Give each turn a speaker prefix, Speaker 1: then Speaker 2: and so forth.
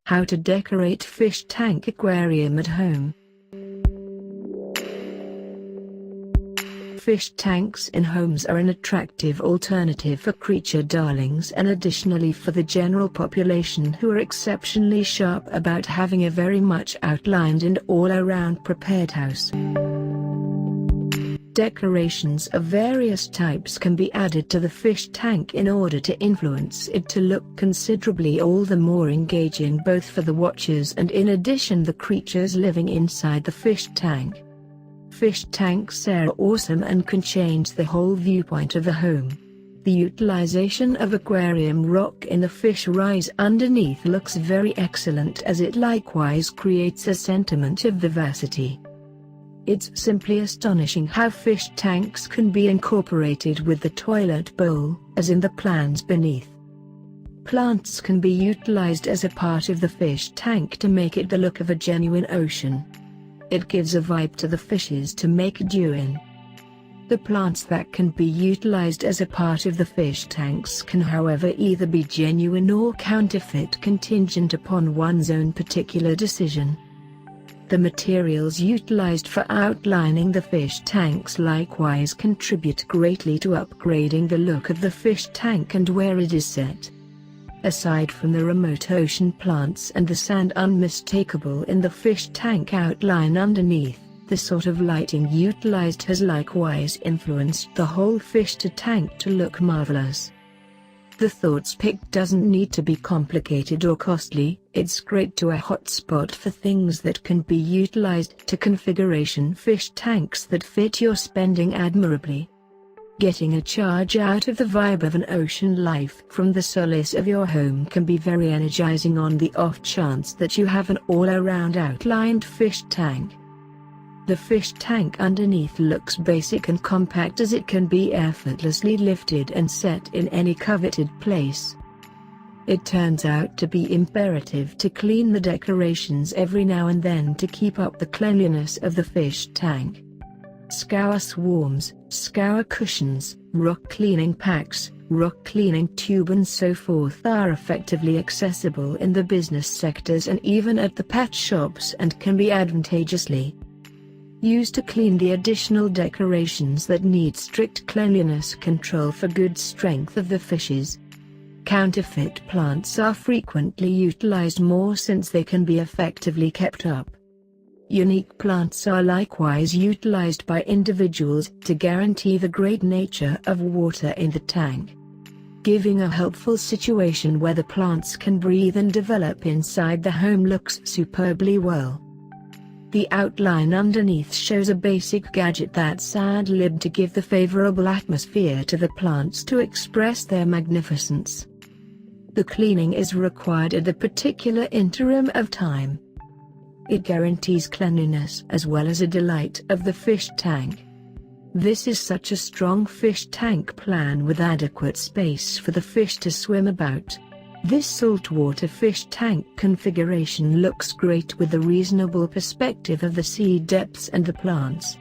Speaker 1: How to decorate fish tank aquarium at home. Fish tanks in homes are an attractive alternative for creature darlings and additionally for the general population who are exceptionally sharp about having a very much outlined and all-around prepared house. Decorations of various types can be added to the fish tank in order to influence it to look considerably all the more engaging both for the watchers and in addition the creatures living inside the fish tank. Fish tanks are awesome and can change the whole viewpoint of a home. The utilization of aquarium rock in the fish rise underneath looks very excellent as it likewise creates a sentiment of vivacity. It's simply astonishing how fish tanks can be incorporated with the toilet bowl, as in the plans beneath. Plants can be utilized as a part of the fish tank to make it the look of a genuine ocean. It gives a vibe to the fishes to make dew in. The plants that can be utilized as a part of the fish tanks can however either be genuine or counterfeit contingent upon one's own particular decision. The materials utilized for outlining the fish tanks likewise contribute greatly to upgrading the look of the fish tank and where it is set. Aside from the remote ocean plants and the sand unmistakable in the fish tank outline underneath, the sort of lighting utilized has likewise influenced the whole fish tank to look marvelous. The thoughts picked doesn't need to be complicated or costly, it's great to a hotspot for things that can be utilized to configuration fish tanks that fit your spending admirably. Getting a charge out of the vibe of an ocean life from the solace of your home can be very energizing on the off chance that you have an all-around outlined fish tank. The fish tank underneath looks basic and compact as it can be effortlessly lifted and set in any coveted place. It turns out to be imperative to clean the decorations every now and then to keep up the cleanliness of the fish tank. Scour swarms, scour cushions, rock cleaning packs, rock cleaning tube and so forth are effectively accessible in the business sectors and even at the pet shops and can be advantageously used to clean the additional decorations that need strict cleanliness control for good strength of the fishes. Counterfeit plants are frequently utilized more since they can be effectively kept up. Unique plants are likewise utilized by individuals to guarantee the great nature of water in the tank, giving a helpful situation where the plants can breathe and develop inside the home looks superbly well. The outline underneath shows a basic gadget that's ad-libbed to give the favorable atmosphere to the plants to express their magnificence. The cleaning is required at a particular interim of time. It guarantees cleanliness as well as a delight of the fish tank. This is such a strong fish tank plan with adequate space for the fish to swim about. This saltwater fish tank configuration looks great with the reasonable perspective of the sea depths and the plants.